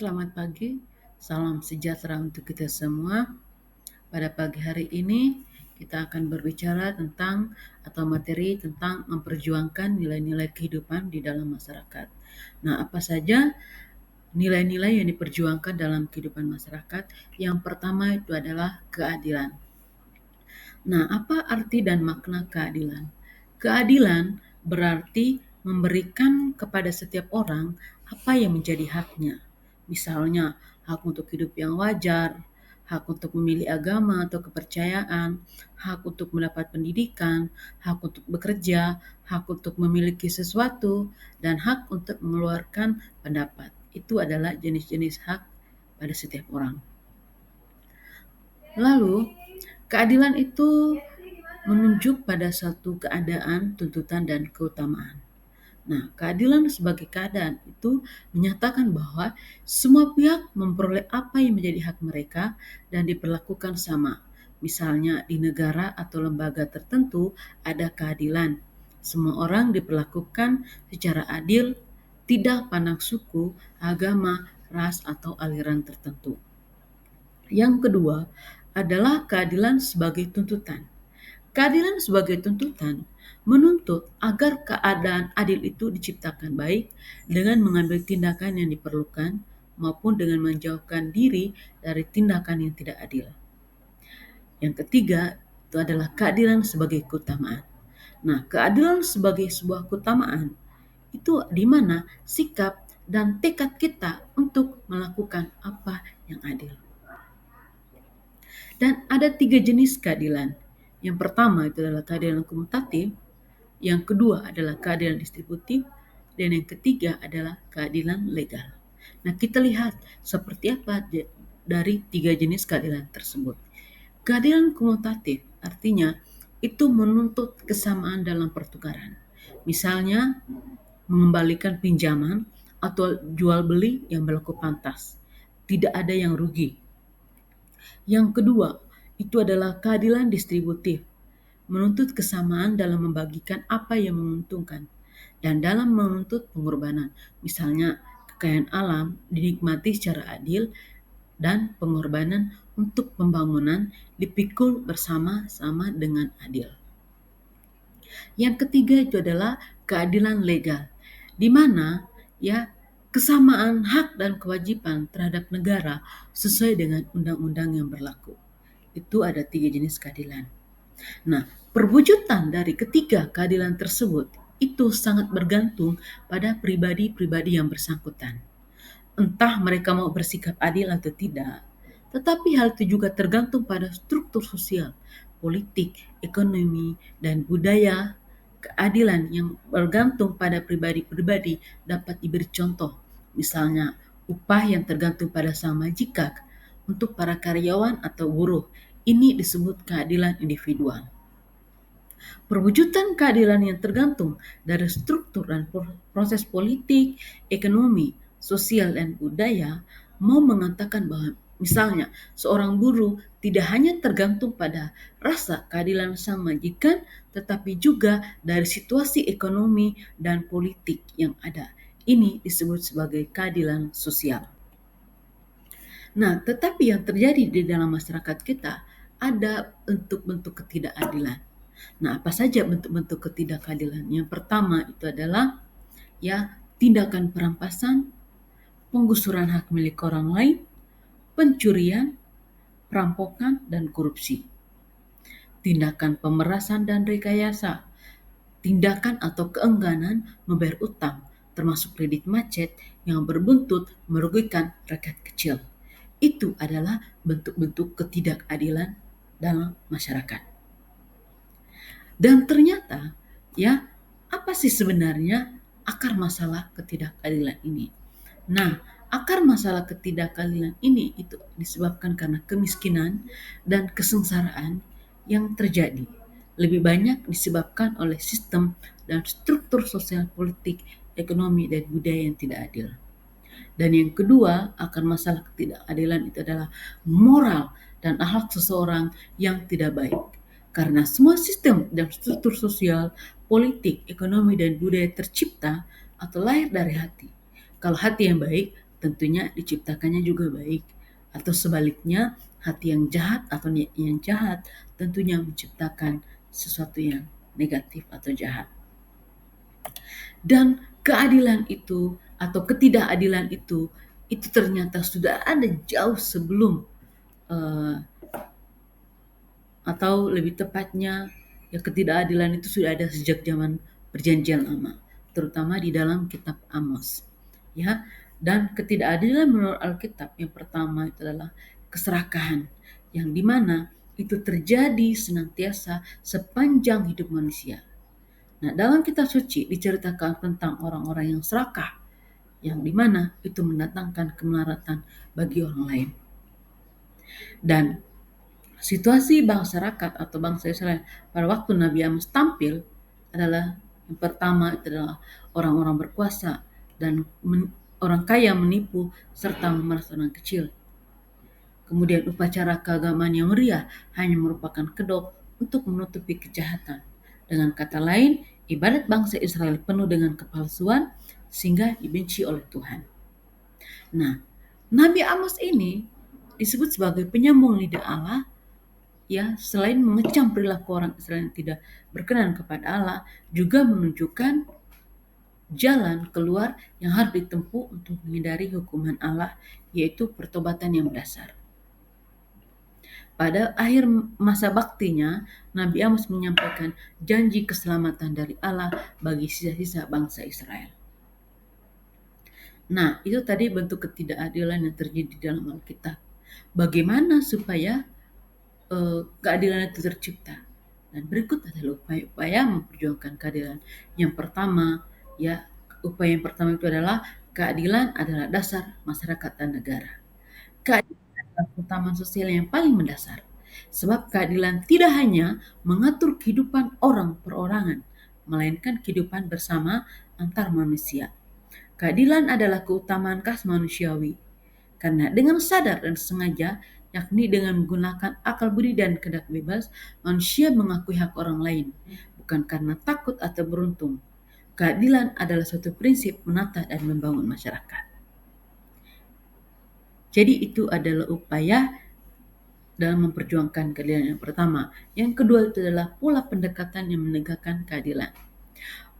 Selamat pagi, salam sejahtera untuk kita semua. Pada pagi hari ini kita akan berbicara tentang atau materi tentang memperjuangkan nilai-nilai kehidupan di dalam masyarakat. Nah, apa saja nilai-nilai yang diperjuangkan dalam kehidupan masyarakat? Yang pertama itu adalah keadilan. Nah, apa arti dan makna keadilan? Keadilan berarti memberikan kepada setiap orang apa yang menjadi haknya. Misalnya, hak untuk hidup yang wajar, hak untuk memilih agama atau kepercayaan, hak untuk mendapat pendidikan, hak untuk bekerja, hak untuk memiliki sesuatu, dan hak untuk mengeluarkan pendapat. Itu adalah jenis-jenis hak pada setiap orang. Lalu, keadilan itu menunjuk pada satu keadaan, tuntutan, dan keutamaan. Nah, keadilan sebagai keadaan itu menyatakan bahwa semua pihak memperoleh apa yang menjadi hak mereka dan diperlakukan sama. Misalnya di negara atau lembaga tertentu ada keadilan. Semua orang diperlakukan secara adil, tidak pandang suku, agama, ras, atau aliran tertentu. Yang kedua adalah keadilan sebagai tuntutan. Keadilan sebagai tuntutan menuntut agar keadaan adil itu diciptakan baik dengan mengambil tindakan yang diperlukan maupun dengan menjauhkan diri dari tindakan yang tidak adil. Yang ketiga itu adalah keadilan sebagai keutamaan. Nah, keadilan sebagai sebuah keutamaan itu di mana sikap dan tekad kita untuk melakukan apa yang adil. Dan ada 3 jenis keadilan. Yang pertama itu adalah keadilan komutatif, yang kedua adalah keadilan distributif, dan yang ketiga adalah keadilan legal. Nah, kita lihat seperti apa dari 3 jenis keadilan tersebut. Keadilan komutatif artinya itu menuntut kesamaan dalam pertukaran. Misalnya, mengembalikan pinjaman atau jual beli yang berlaku pantas. Tidak ada yang rugi. Yang kedua, itu adalah keadilan distributif, menuntut kesamaan dalam membagikan apa yang menguntungkan, dan dalam menuntut pengorbanan. Misalnya, kekayaan alam dinikmati secara adil dan pengorbanan untuk pembangunan dipikul bersama-sama dengan adil. Yang ketiga itu adalah keadilan legal, di mana kesamaan hak dan kewajiban terhadap negara sesuai dengan undang-undang yang berlaku. Itu ada 3 jenis keadilan. Nah, perwujudan dari ketiga keadilan tersebut itu sangat bergantung pada pribadi-pribadi yang bersangkutan. Entah mereka mau bersikap adil atau tidak, tetapi hal itu juga tergantung pada struktur sosial, politik, ekonomi, dan budaya. Keadilan yang bergantung pada pribadi-pribadi dapat diberi contoh, misalnya upah yang tergantung pada sang majikan untuk para karyawan atau buruh. Ini disebut keadilan individual. Perwujudan keadilan yang tergantung dari struktur dan proses politik, ekonomi, sosial, dan budaya mau mengatakan bahwa misalnya seorang buruh tidak hanya tergantung pada rasa keadilan sang majikan, tetapi juga dari situasi ekonomi dan politik yang ada. Ini disebut sebagai keadilan sosial. Nah, tetapi yang terjadi di dalam masyarakat kita ada bentuk-bentuk ketidakadilan. Nah, apa saja bentuk-bentuk ketidakadilan? Yang pertama itu adalah tindakan perampasan, penggusuran hak milik orang lain, pencurian, perampokan, dan korupsi. Tindakan pemerasan dan rekayasa, tindakan atau keengganan membayar utang, termasuk kredit macet yang berbuntut merugikan rakyat kecil. Itu adalah bentuk-bentuk ketidakadilan dalam masyarakat. Dan ternyata, apa sih sebenarnya akar masalah ketidakadilan ini? Nah, akar masalah ketidakadilan ini itu disebabkan karena kemiskinan dan kesengsaraan yang terjadi. Lebih banyak disebabkan oleh sistem dan struktur sosial politik, ekonomi, dan budaya yang tidak adil. Dan yang kedua, akar masalah ketidakadilan itu adalah moral dan akhlak seseorang yang tidak baik. Karena semua sistem dan struktur sosial, politik, ekonomi, dan budaya tercipta atau lahir dari hati. Kalau hati yang baik, tentunya diciptakannya juga baik. Atau sebaliknya, hati yang jahat atau niat yang jahat tentunya menciptakan sesuatu yang negatif atau jahat. Dan keadilan itu atau ketidakadilan itu ternyata sudah ada jauh sebelum uh, atau lebih tepatnya ya ketidakadilan itu sudah ada sejak zaman perjanjian lama, terutama di dalam kitab Amos. Ya, dan ketidakadilan menurut Alkitab yang pertama itu adalah keserakahan yang dimana itu terjadi senantiasa sepanjang hidup manusia. Nah, dalam kitab suci diceritakan tentang orang-orang yang serakah, yang dimana itu mendatangkan kemelaratan bagi orang lain. Dan situasi masyarakat atau bangsa Israel pada waktu Nabi Amos tampil adalah yang pertama itu adalah orang-orang berkuasa dan orang kaya menipu serta memeras orang kecil. Kemudian upacara keagamaan yang meriah hanya merupakan kedok untuk menutupi kejahatan. Dengan kata lain, ibadat bangsa Israel penuh dengan kepalsuan sehingga dibenci oleh Tuhan. Nah, Nabi Amos ini disebut sebagai penyambung lidah Allah, ya, selain mengecam perilaku orang Israel yang tidak berkenan kepada Allah, juga menunjukkan jalan keluar yang harus ditempuh untuk menghindari hukuman Allah, yaitu pertobatan yang mendasar. Pada akhir masa baktinya, Nabi Amos menyampaikan janji keselamatan dari Allah bagi sisa-sisa bangsa Israel. Nah, itu tadi bentuk ketidakadilan yang terjadi dalam Alkitab. Bagaimana supaya keadilan itu tercipta? Dan berikut adalah upaya-upaya memperjuangkan keadilan. Yang pertama, ya, upaya yang pertama itu adalah keadilan adalah dasar masyarakat dan negara. Keadilan adalah keutamaan sosial yang paling mendasar. Sebab keadilan tidak hanya mengatur kehidupan orang perorangan, melainkan kehidupan bersama antar manusia. Keadilan adalah keutamaan khas manusiawi. Karena dengan sadar dan sengaja, yakni dengan menggunakan akal budi dan kehendak bebas, manusia mengakui hak orang lain, bukan karena takut atau beruntung. Keadilan adalah suatu prinsip menata dan membangun masyarakat. Jadi itu adalah upaya dalam memperjuangkan keadilan yang pertama. Yang kedua itu adalah pola pendekatan yang menegakkan keadilan.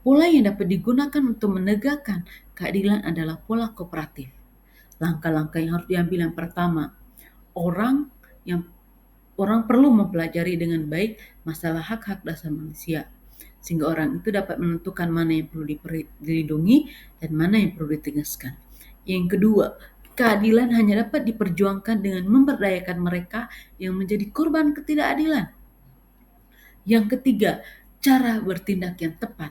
Pola yang dapat digunakan untuk menegakkan keadilan adalah pola kooperatif. Langkah-langkah yang harus diambil yang pertama, orang perlu mempelajari dengan baik masalah hak-hak dasar manusia, sehingga orang itu dapat menentukan mana yang perlu dilindungi dan mana yang perlu ditegaskan. Yang kedua, keadilan hanya dapat diperjuangkan dengan memberdayakan mereka yang menjadi korban ketidakadilan. Yang ketiga, cara bertindak yang tepat,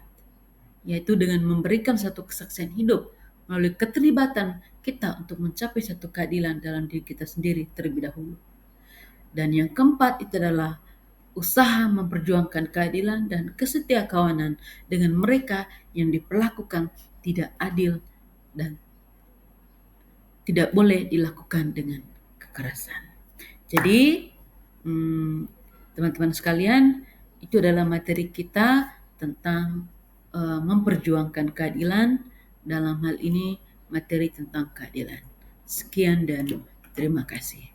yaitu dengan memberikan satu kesaksian hidup melalui keterlibatan kita untuk mencapai satu keadilan dalam diri kita sendiri terlebih dahulu. Dan yang keempat itu adalah usaha memperjuangkan keadilan dan kesetiakawanan dengan mereka yang diperlakukan tidak adil dan tidak boleh dilakukan dengan kekerasan. Jadi, teman-teman sekalian, itu adalah materi kita tentang memperjuangkan keadilan, dalam hal ini materi tentang keadilan. Sekian dan terima kasih.